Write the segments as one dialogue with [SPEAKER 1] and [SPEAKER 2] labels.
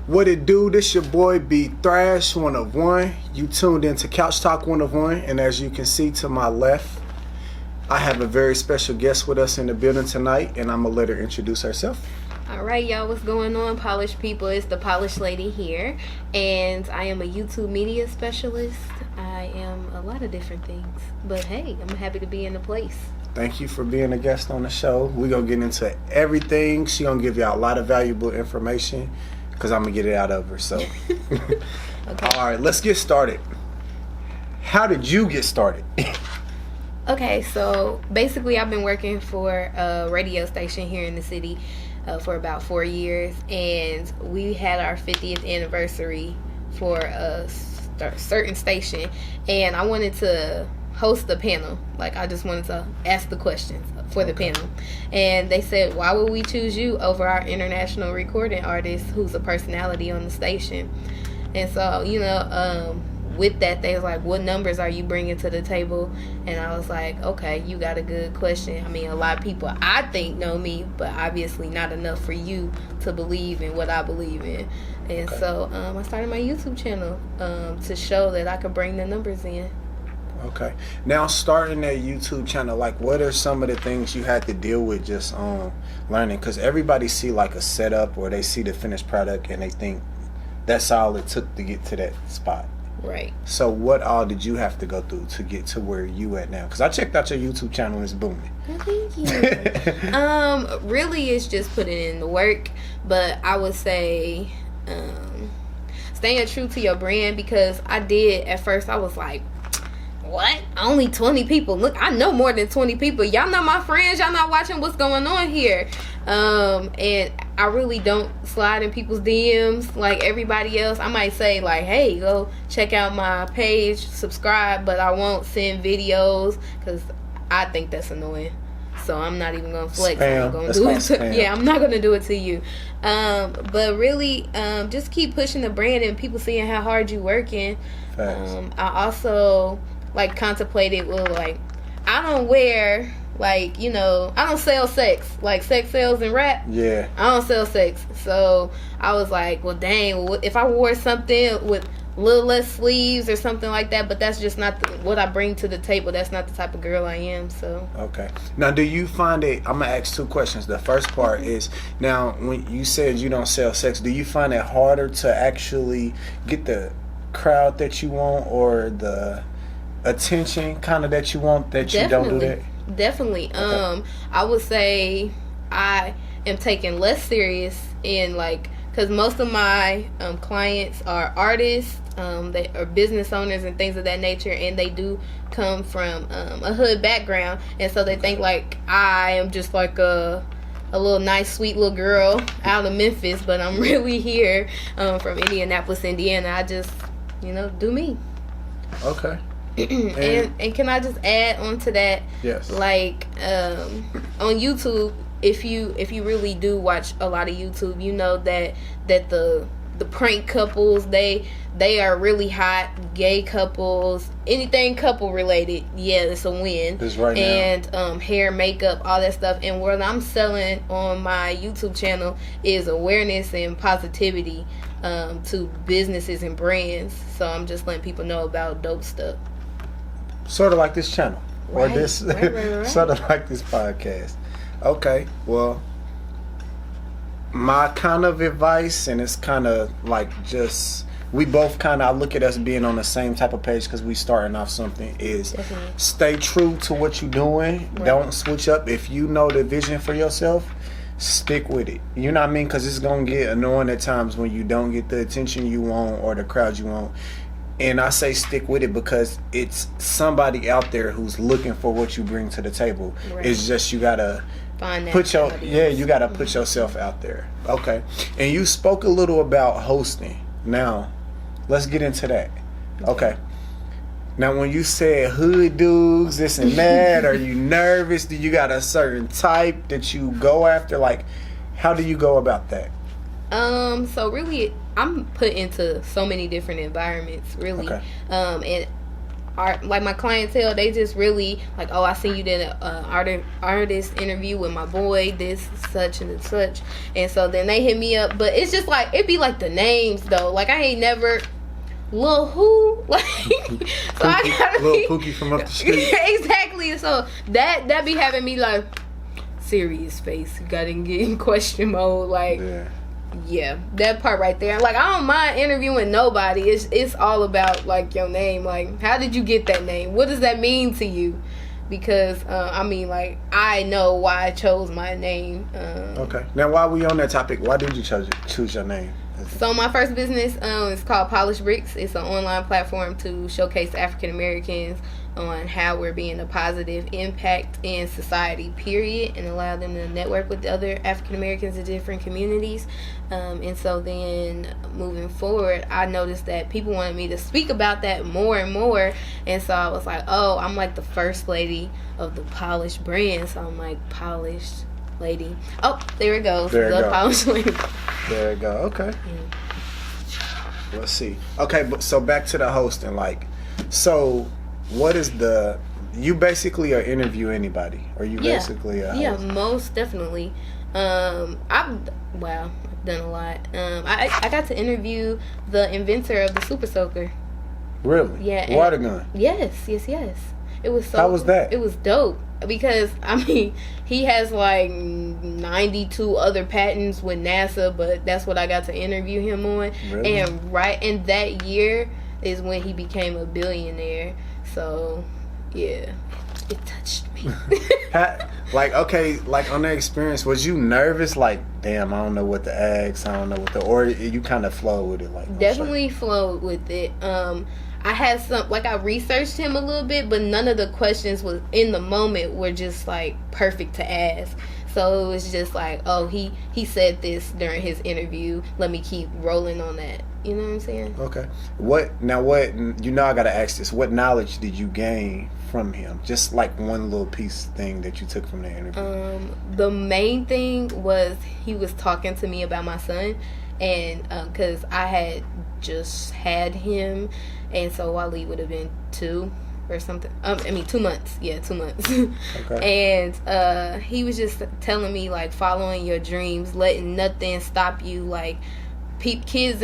[SPEAKER 1] What it do? This your boy B Thrash, one of one. You tuned into Couch Talk, one of one, and as you can see to my left, I have a very special guest with us in the building tonight, and I'm gonna let her introduce herself.
[SPEAKER 2] All right, y'all, what's going on, polished people? It's the Polished Lady here, and I am a YouTube media specialist. I am a lot of different things, but hey, I'm happy to be in the place.
[SPEAKER 1] Thank you for being a guest on the show. We're gonna get into everything. She's gonna give y'all a lot of valuable information because I'm gonna get it out of her. So,
[SPEAKER 2] Okay.
[SPEAKER 1] All right, let's get started. How did you get started?
[SPEAKER 2] Okay, so basically, I've been working for a radio station here in the city for about 4 years, and we had our 50th anniversary for a certain station, and I wanted to host the panel. Like, I just wanted to ask the questions for the panel, and they said, why would we choose you over our international recording artist who's a personality on the station? And so, with that, they was like, what numbers are you bringing to the table? And I was like, okay, you got a good question. I mean, a lot of people I think know me, but obviously not enough for you to believe in what I believe in. And so I started my YouTube channel to show that I could bring the numbers in.
[SPEAKER 1] Okay. Now, starting that YouTube channel, like, what are some of the things you had to deal with just learning? Because everybody see like a setup or they see the finished product and they think that's all it took to get to that spot.
[SPEAKER 2] Right.
[SPEAKER 1] So what all did you have to go through to get to where you at now? Because I checked out your YouTube channel and it's booming.
[SPEAKER 2] Well, thank you. Really, it's just putting in the work. But I would say staying true to your brand, because I did at first. I was like, what? Only 20 people? Look, I know more than 20 people. Y'all not my friends. Y'all not watching what's going on here. And I really don't slide in people's DMs like everybody else. I might say like, hey, go check out my page, subscribe, but I won't send videos because I think that's annoying. So I'm not even gonna flex.
[SPEAKER 1] Spam.
[SPEAKER 2] I'm gonna do it. Yeah, I'm not gonna do it to you. But really, just keep pushing the brand and people seeing how hard you working. I also contemplated, well, like, I don't wear, I don't sell sex, like sex sells in rap.
[SPEAKER 1] Yeah.
[SPEAKER 2] I don't sell sex. So I was like, well, dang, if I wore something with a little less sleeves or something like that, but that's just not what I bring to the table. That's not the type of girl I am. So. Okay.
[SPEAKER 1] Now, do you find it, I'm going to ask two questions. The first part is, now, when you said you don't sell sex, do you find it harder to actually get the crowd that you want or the attention kind of that you want that you don't do that?
[SPEAKER 2] Definitely.
[SPEAKER 1] Okay.
[SPEAKER 2] I would say I am taking less serious in because most of my clients are artists, they are business owners and things of that nature, and they do come from a hood background, and so they think like I am just like a little nice sweet little girl out of Memphis, but I'm really here from Indianapolis, Indiana. I just do me.
[SPEAKER 1] Okay.
[SPEAKER 2] and can I just add on to that?
[SPEAKER 1] Yes.
[SPEAKER 2] On YouTube, if you really do watch a lot of YouTube, you know that the prank couples, they are really hot. Gay couples, anything couple related, yeah, it's a win.
[SPEAKER 1] This right now.
[SPEAKER 2] And hair, makeup, all that stuff. And what I'm selling on my YouTube channel is awareness and positivity to businesses and brands. So I'm just letting people know about dope stuff.
[SPEAKER 1] Sort of like this channel.
[SPEAKER 2] Right,
[SPEAKER 1] or this
[SPEAKER 2] right.
[SPEAKER 1] Sort of like this podcast. Okay, well, my kind of advice, and it's kind of like just, we both kind of, I look at us being on the same type of page because we starting off something, is
[SPEAKER 2] Definitely.
[SPEAKER 1] Stay true to what you're doing. Right. Don't switch up. If you know the vision for yourself, stick with it. You know what I mean? Because it's going to get annoying at times when you don't get the attention you want or the crowd you want. And I say stick with it because it's somebody out there who's looking for what you bring to the table. Right. It's just you gotta
[SPEAKER 2] find that
[SPEAKER 1] put you gotta put yourself out there. Okay. And you spoke a little about hosting. Now, let's get into that. Okay. Now, when you said hood dudes, this and that, are you nervous? Do you got a certain type that you go after? Like, how do you go about that?
[SPEAKER 2] So really, I'm put into so many different environments, really.
[SPEAKER 1] Okay.
[SPEAKER 2] And art, like my clientele, they just really like, oh, I seen you did a artist interview with my boy, this such and such, and so then they hit me up. But it's just like it be like the names though. Like I ain't never Lil who like so I gotta
[SPEAKER 1] Lil Pookie from up the street.
[SPEAKER 2] Exactly. So that be having me like serious face. You gotta get in question mode. Like yeah, that part right there. Like I don't mind interviewing nobody. It's all about like your name. Like how did you get that name? What does that mean to you? Because I mean, like I know why I chose my name.
[SPEAKER 1] Okay. Now, while we on that topic, why did you choose your name?
[SPEAKER 2] So my first business is called Polished Bricks. It's an online platform to showcase African Americans on how we're being a positive impact in society, period, and allow them to network with other African Americans in different communities. And so then moving forward, I noticed that people wanted me to speak about that more and more. And so I was like, oh, I'm like the first lady of the Polished brand. So I'm like, Polished Lady. Oh, there it goes. Polished Lady.
[SPEAKER 1] There you go. Okay. Let's see. Okay, but so back to the hosting. Like, so what is you basically are interview anybody, or you basically a host?
[SPEAKER 2] Yeah, most definitely. I've done a lot. I got to interview the inventor of the Super Soaker.
[SPEAKER 1] Really?
[SPEAKER 2] Yeah.
[SPEAKER 1] Water gun.
[SPEAKER 2] Yes. It was so.
[SPEAKER 1] How was that?
[SPEAKER 2] It was dope because I mean he has like 92 other patents with NASA, but that's what I got to interview him on.
[SPEAKER 1] Really?
[SPEAKER 2] And that year is when he became a billionaire. So yeah, it touched me.
[SPEAKER 1] Like, okay, like on that experience, was you nervous? Like, damn, I don't know what to ask. I don't know or you kind of flowed with it. Like,
[SPEAKER 2] definitely flowed with it. I had I researched him a little bit, but none of the questions was in the moment were just like perfect to ask. So it was just like, oh, he said this during his interview. Let me keep rolling on that. You know what I'm saying?
[SPEAKER 1] Okay. I gotta ask this. What knowledge did you gain from him? Just like one little thing that you took from the interview.
[SPEAKER 2] The main thing was he was talking to me about my son, and because I had just had him, and so Wally would have been 2 or something. 2 months. Yeah, 2 months. Okay. And he was just telling me like following your dreams, letting nothing stop you. Like kids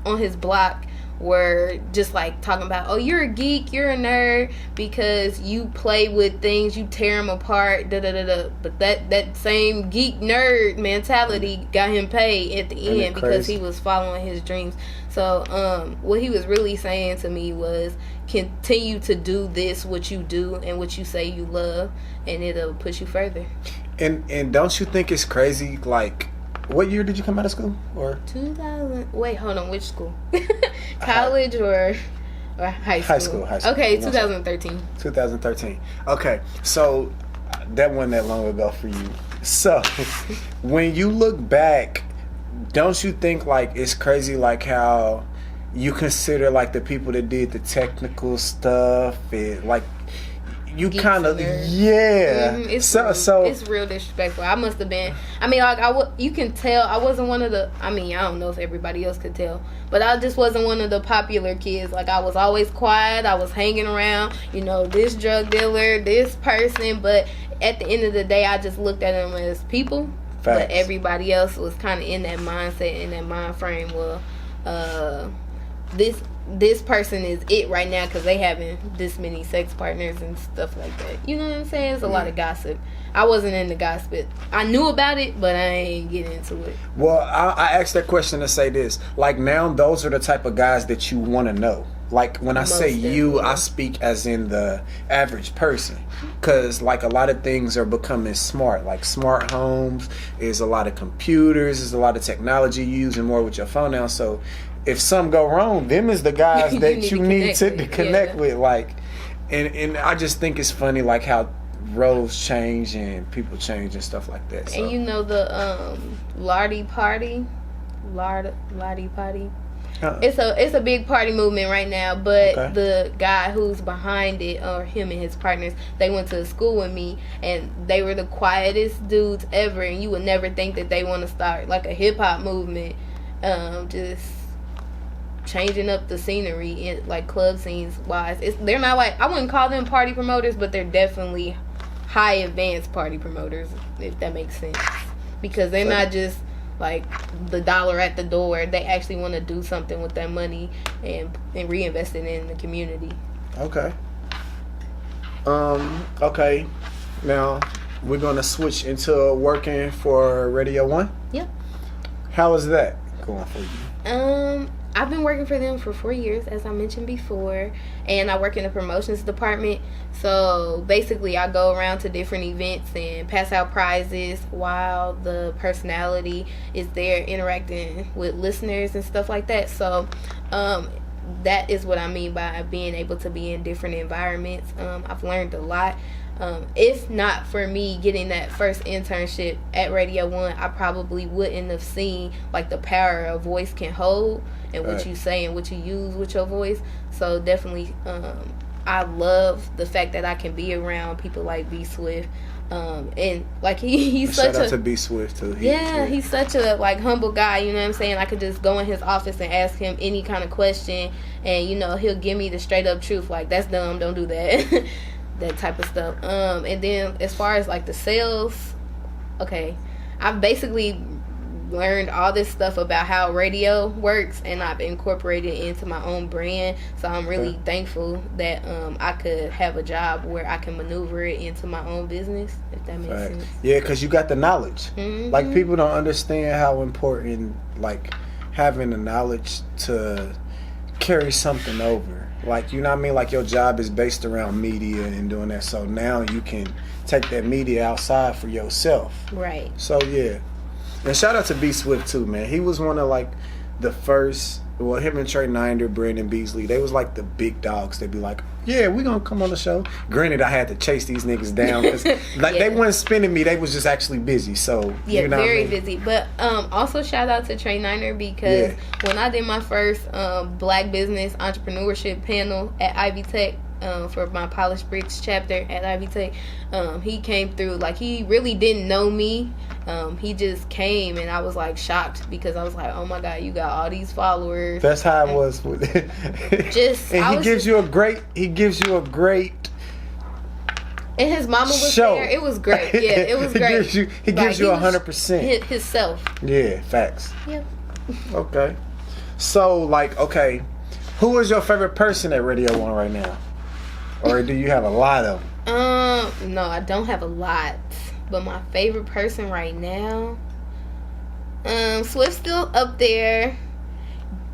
[SPEAKER 2] on his block were just like talking about, oh, you're a geek, you're a nerd because you play with things, you tear them apart, But that same geek nerd mentality got him paid at the end because he was following his dreams. So what he was really saying to me was, continue to do what you do and what you say you love, and it'll push you further.
[SPEAKER 1] And don't you think it's crazy? Like, what year did you come out of school? Or
[SPEAKER 2] 2000? Wait, hold on. Which school? College or high school?
[SPEAKER 1] High school.
[SPEAKER 2] Okay, 2013.
[SPEAKER 1] 2013. Okay, so that wasn't that long ago for you. So when you look back, don't you think like it's crazy like how you consider like the people that did the technical stuff and like you kind of
[SPEAKER 2] it's real disrespectful. I must have been. I mean, like you can tell I wasn't one of the. I mean, I don't know if everybody else could tell, but I just wasn't one of the popular kids. Like I was always quiet. I was hanging around, this drug dealer, this person. But at the end of the day, I just looked at them as people.
[SPEAKER 1] Facts.
[SPEAKER 2] But everybody else was kind of in that mindset, in that mind frame. Well, this person is it right now because they having this many sex partners and stuff like that. You know what I'm saying? It's a lot of gossip. I wasn't into gossip. I knew about it, but I ain't get into it.
[SPEAKER 1] Well, I asked that question to say this. Like now, those are the type of guys that you want to know. Like when I say you, I speak as in the average person. Because like a lot of things are becoming smart. Like smart homes, is a lot of computers, is a lot of technology using more with your phone now. So if something go wrong, them is the guys that you need to connect with. Like, and I just think it's funny like how roles change and people change and stuff like that. So.
[SPEAKER 2] And the Lardy Party. It's a big party movement right now, but the guy who's behind it, or him and his partners, they went to school with me, and they were the quietest dudes ever, and you would never think that they want to start like a hip hop movement. changing up the scenery in like club scenes wise. They're not like, I wouldn't call them party promoters, but they're definitely high advanced party promoters, if that makes sense, because they're not just like the dollar at the door. They actually want to do something with that money and reinvest it in the community.
[SPEAKER 1] Okay. Okay. Now we're gonna switch into working for Radio 1.
[SPEAKER 2] Yep.
[SPEAKER 1] How is that going for you?
[SPEAKER 2] I've been working for them for 4 years, as I mentioned before, and I work in the promotions department. So basically, I go around to different events and pass out prizes while the personality is there interacting with listeners and stuff like that. So that is what I mean by being able to be in different environments. I've learned a lot. If not for me getting that first internship at Radio 1, I probably wouldn't have seen like the power a voice can hold and what you say and what you use with your voice. So definitely, I love the fact that I can be around people like B Swift. And like he's such a,
[SPEAKER 1] shout out to B Swift too.
[SPEAKER 2] He's such a like humble guy, you know what I'm saying? I could just go in his office and ask him any kind of question, and you know, he'll give me the straight up truth, like that's dumb, don't do that. That type of stuff. And then as far as like the sales, okay, I've basically learned all this stuff about how radio works, and I've incorporated it into my own brand. So I'm really thankful that I could have a job where I can maneuver it into my own business, if that makes sense.
[SPEAKER 1] Yeah, because you got the knowledge.
[SPEAKER 2] Mm-hmm.
[SPEAKER 1] Like, people don't understand how important like having the knowledge to carry something over. Like, you know what I mean? Like, your job is based around media and doing that. So now you can take that media outside for yourself.
[SPEAKER 2] Right.
[SPEAKER 1] So, yeah. And shout out to B Swift, too, man. He was one of, like, the first... Well, him and Trey Ninder, Brandon Beasley, they was, like, the big dogs. They'd be like, yeah, we gonna come on the show. Granted, I had to chase these niggas down. Cause, like, they weren't spinning me. They was just actually busy. So,
[SPEAKER 2] yeah,
[SPEAKER 1] you know
[SPEAKER 2] very
[SPEAKER 1] what I mean?
[SPEAKER 2] busy. But also shout out to Trey Ninder, because when I did my first Black business entrepreneurship panel at Ivy Tech, for my Polished Bricks chapter at Ivy Tech, he came through. Like, he really didn't know me. He just came, and I was like shocked, because I was like, oh my God, you got all these followers.
[SPEAKER 1] That's how it was with
[SPEAKER 2] just
[SPEAKER 1] and he gives you a great
[SPEAKER 2] and his mama was
[SPEAKER 1] show.
[SPEAKER 2] there. It was great. Yeah, it was great.
[SPEAKER 1] He gives you 100%.
[SPEAKER 2] Himself.
[SPEAKER 1] Yeah, facts.
[SPEAKER 2] Yep.
[SPEAKER 1] Okay. So, like, okay, who is your favorite person at Radio 1 right now? Or do you have a lot of them?
[SPEAKER 2] No, I don't have a lot. But my favorite person right now, Swift's still up there.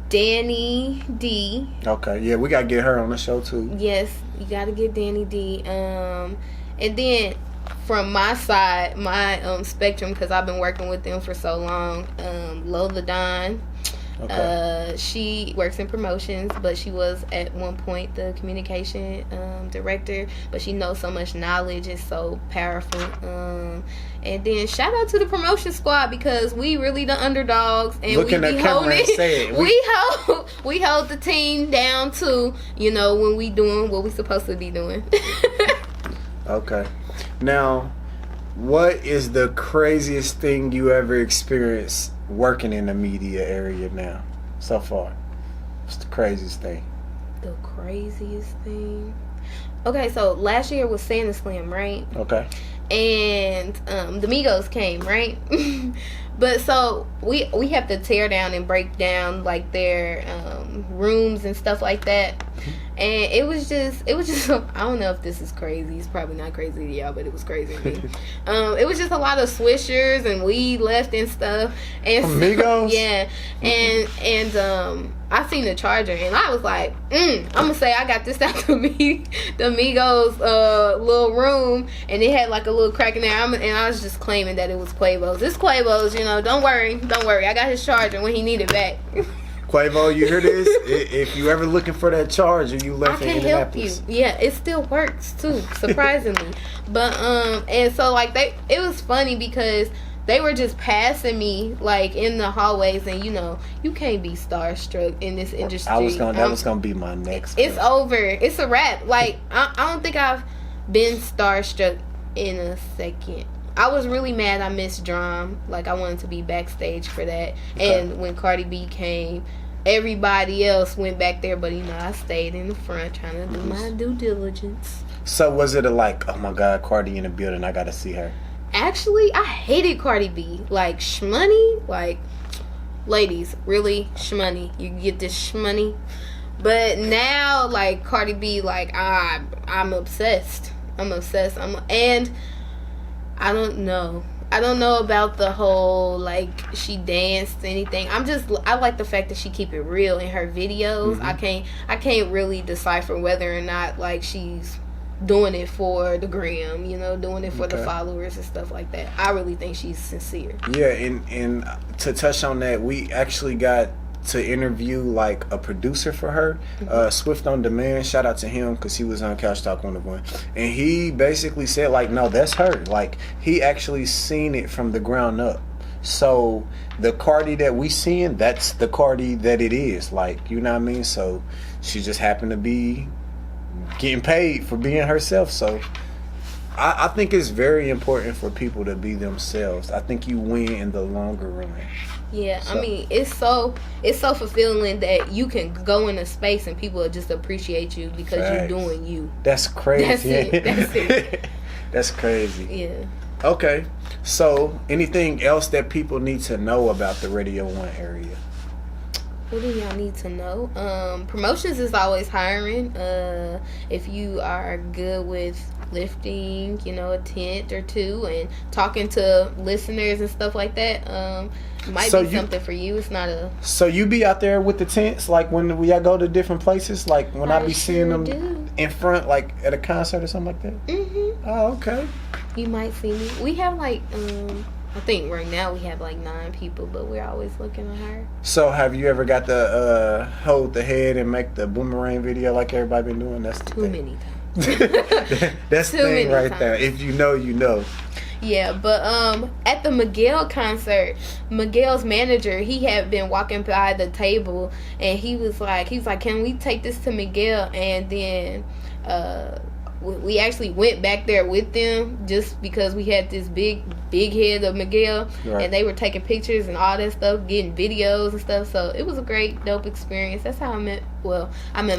[SPEAKER 2] Danny D.
[SPEAKER 1] Okay, yeah, we gotta get her on the show too.
[SPEAKER 2] Yes, you gotta get Danny D. And then from my side, my spectrum, because I've been working with them for so long, Lola Don. Okay. She works in promotions, but she was at one point the communication director. But she knows so much knowledge. It's so powerful. And then shout out to the promotion squad, because we really the underdogs, and
[SPEAKER 1] look in the camera and say it.
[SPEAKER 2] We hold the team down too. You know, when we doing what we supposed to be doing. Okay.
[SPEAKER 1] Now, what is the craziest thing you ever experienced working in the media area now, so far? What's the craziest thing?
[SPEAKER 2] The craziest thing? Okay, so last year was Santa Slam, right?
[SPEAKER 1] Okay.
[SPEAKER 2] And the Migos came, right? But so we have to tear down and break down like their rooms and stuff like that. And it was just I don't know if this is crazy. It's probably not crazy to y'all, but it was crazy to me. It was just a lot of swishers and weed left and stuff. And
[SPEAKER 1] Amigos?
[SPEAKER 2] Yeah. And I seen the charger, and I was like, I'm gonna say I got this out the Migos little room, and it had like a little crack in there. And I was just claiming that it was Quavo's. It's Quavo's, you know. Don't worry. I got his charger when he needed it back.
[SPEAKER 1] Quavo, you hear this? If you ever looking for that charger, you left in
[SPEAKER 2] I
[SPEAKER 1] Indianapolis.
[SPEAKER 2] can help you. Yeah, it still works too, surprisingly. But and so like it was funny because they were just passing me like in the hallways, and you know you can't be starstruck in this industry.
[SPEAKER 1] That was gonna be my next.
[SPEAKER 2] It's over. It's a wrap. Like I don't think I've been starstruck in a second. I was really mad I missed Drum. Like, I wanted to be backstage for that. Okay. And when Cardi B came, everybody else went back there, but I stayed in the front trying to do my due diligence.
[SPEAKER 1] So was it like, oh my God, Cardi in the building, I gotta see her?
[SPEAKER 2] Actually, I hated Cardi B. Like, shmoney, like, ladies, really, shmoney. You get this shmoney. But now, like, Cardi B, like, I'm obsessed. I'm obsessed. And I don't know. I don't know about the whole, like, she danced anything. I like the fact that she keep it real in her videos. I can't really decipher whether or not, like, she's doing it for the gram, doing it for the followers and stuff like that. I really think she's sincere. Yeah,
[SPEAKER 1] and to touch on that, we actually got to interview like a producer for her, Swift on Demand. Shout out to him because he was on Couch Talk 101, and he basically said like, no, that's her. Like, he actually seen it from the ground up. So the Cardi that we seeing, that's the Cardi that it is. Like, you know what I mean? So she just happened to be getting paid for being herself. So I think it's very important for people to be themselves. I think you win in the longer run.
[SPEAKER 2] Yeah, so. I mean, it's so fulfilling that you can go in a space and people will just appreciate you because you're doing you.
[SPEAKER 1] That's crazy.
[SPEAKER 2] That's it.
[SPEAKER 1] That's crazy.
[SPEAKER 2] Yeah.
[SPEAKER 1] Okay. So, anything else that people need to know about the Radio 1 area?
[SPEAKER 2] What do y'all need to know? Promotions is always hiring. If you are good with lifting, a tent or two and talking to listeners and stuff like that, might be something for you. It's not a... So
[SPEAKER 1] you be out there with the tents, like when we go to different places, like when I be seeing them in front, like at a concert or something like that? Mm-hmm. Oh, okay.
[SPEAKER 2] You might see me. We have like... I think right now we have like 9 people, but we're always looking to hire.
[SPEAKER 1] So have you ever got to hold the head and make the boomerang video like everybody been doing? That's
[SPEAKER 2] too many times.
[SPEAKER 1] That's the thing right there. If you know, you know.
[SPEAKER 2] Yeah, but at the Miguel concert, Miguel's manager, he had been walking by the table, and he was like, can we take this to Miguel? And then we actually went back there with them just because we had this big head of Miguel, right. And they were taking pictures and all that stuff, getting videos and stuff. So it was a great, dope experience. That's how I met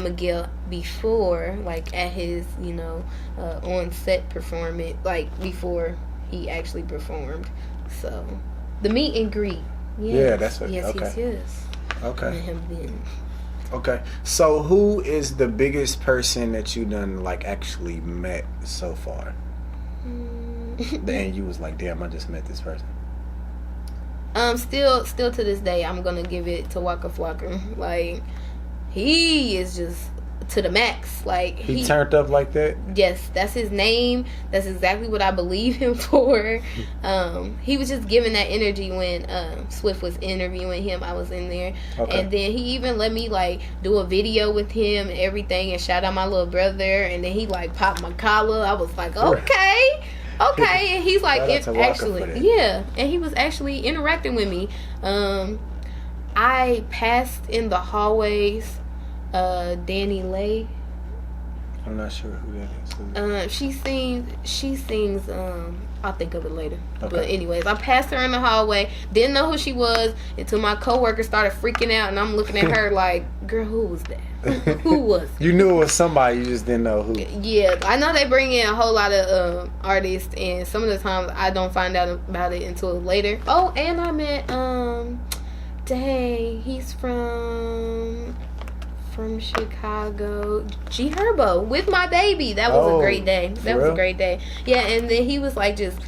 [SPEAKER 2] Miguel before, like at his, on set performance, like before he actually performed. So the meet and greet. Yes.
[SPEAKER 1] Yeah, that's what.
[SPEAKER 2] Yes,
[SPEAKER 1] okay.
[SPEAKER 2] Yes.
[SPEAKER 1] Okay.
[SPEAKER 2] I met him then.
[SPEAKER 1] Okay, so who is the biggest person that you done like actually met so far? And you was like, damn, I just met this person.
[SPEAKER 2] Still to this day, I'm gonna give it to Waka Flocka. Like, he is just to the max. Like,
[SPEAKER 1] he turned up like that.
[SPEAKER 2] Yes, that's his name. That's exactly what I believe him for. He was just giving that energy when Swift was interviewing him. I was in there, and then he even let me like do a video with him and everything, and shout out my little brother. And then he like popped my collar. I was like, okay. And he's like, yeah, and he was actually interacting with me. I passed in the hallways. Danny Lay.
[SPEAKER 1] I'm not sure who that is.
[SPEAKER 2] She sings. I'll think of it later. Okay. But anyways, I passed her in the hallway. Didn't know who she was until my coworker started freaking out, and I'm looking at her like, "Girl, who was that? Who was it?"
[SPEAKER 1] You knew it was somebody, you just didn't know who.
[SPEAKER 2] Yeah, I know they bring in a whole lot of artists, and some of the times I don't find out about it until later. Oh, and I met he's from Chicago, G Herbo with my baby. That was a great day. That was a great day. Yeah, and then he was like just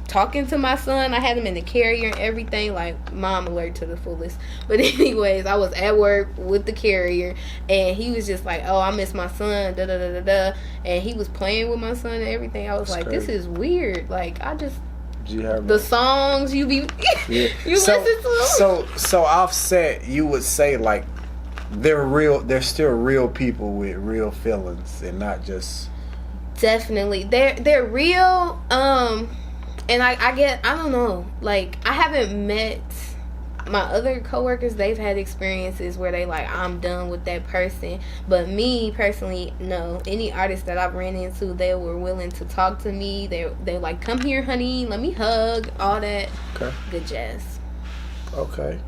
[SPEAKER 2] talking to my son. I had him in the carrier and everything, like mom alert to the fullest. But anyways, I was at work with the carrier, and he was just like, "Oh, I miss my son." Da da da da da. And he was playing with my son and everything. I was like, "This is weird." Like, I just the songs you listen to.
[SPEAKER 1] So Offset, you would say like, they're still real people with real feelings and not just...
[SPEAKER 2] Definitely. They're real, and I don't know, like, I haven't met my other coworkers. They've had experiences where they like, I'm done with that person, but me personally, no. Any artist that I've ran into, they were willing to talk to me. They're like, come here, honey, let me hug, all that. Okay. Good jazz.
[SPEAKER 1] Okay.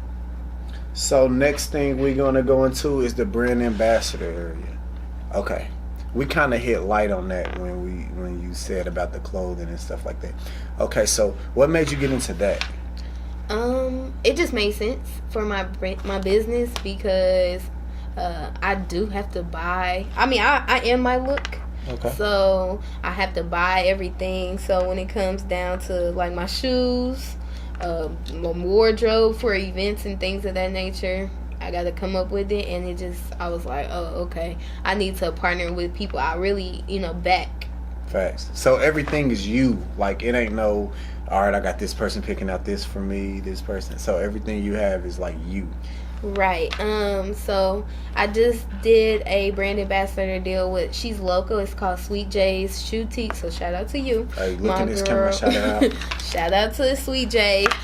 [SPEAKER 1] So next thing we're gonna go into is the brand ambassador area. Okay, we kind of hit light on that when you said about the clothing and stuff like that. Okay, so what made you get into that?
[SPEAKER 2] It just made sense for my business because I do have to buy. I mean, I am my look.
[SPEAKER 1] Okay.
[SPEAKER 2] So I have to buy everything. So when it comes down to like my shoes, my wardrobe for events and things of that nature, I got to come up with it. And I was like, oh, okay. I need to partner with people I really, back.
[SPEAKER 1] Facts. So everything is you. Like, it ain't no, all right, I got this person picking out this for me, this person. So everything you have is like you.
[SPEAKER 2] Right. So I just did a brand ambassador deal with, she's local. It's called Sweet J's Shoutouts. So shout out to you.
[SPEAKER 1] Hey, look at this camera. Shout out.
[SPEAKER 2] Shout out to Sweet J.